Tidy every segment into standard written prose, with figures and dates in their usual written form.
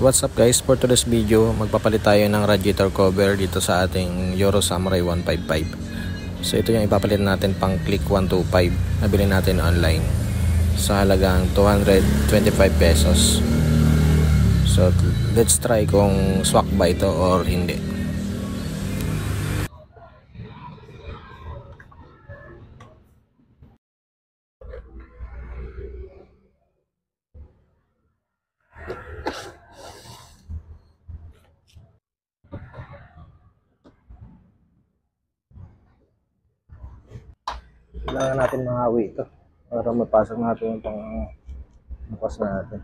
What's up guys, for today's video magpapalit tayo ng radiator cover dito sa ating Euro Samurai 155. So ito yung ipapalit natin pang Click 125. Nabili natin online sa halagang 225 pesos. So let's try kung swak ba ito or hindi. Kailangan natin mahawi ito para mapasok natin yung pang-bukas natin.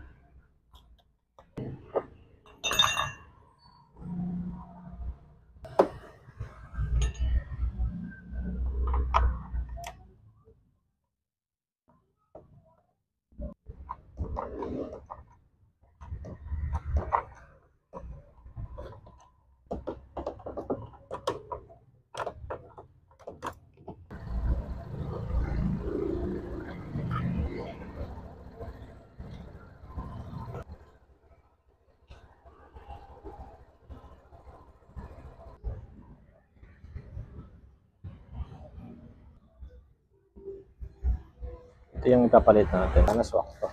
Ito yung ipapalit natin. Sana swak to.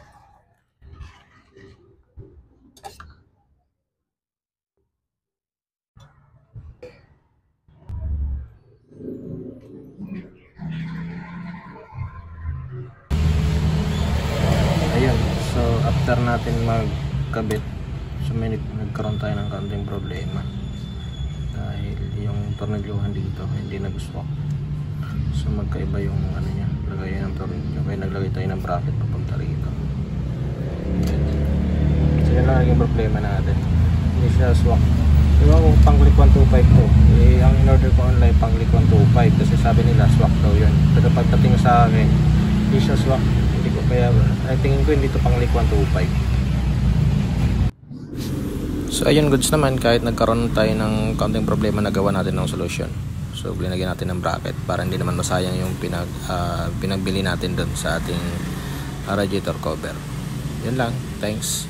Ayun. So after natin magkabit, so nagkaroon tayo ng konting problema. Dahil yung tornilyuhan dito hindi nag-swak. So magkaiba yung ano niya, lagayan ng tornilyo. Kaya naglagay tayo ng bracket papunta rito. So yun lang yung problema natin. Hindi siya swak. Diba kung pang Click 125 to, ang in-order ko online pang Click 125 kasi sabi nila swak daw yun. Pero pagdating sa akin, hindi siya swak. Hindi ko, kaya tingin ko hindi to pang Click 125. So ayun, goods naman, kahit nagkaroon tayo ng kaunting problema, nagawa natin ng solusyon. So linagyan natin ng bracket para hindi naman masayang yung pinagbili natin doon sa ating radiator cover. Yun lang, thanks.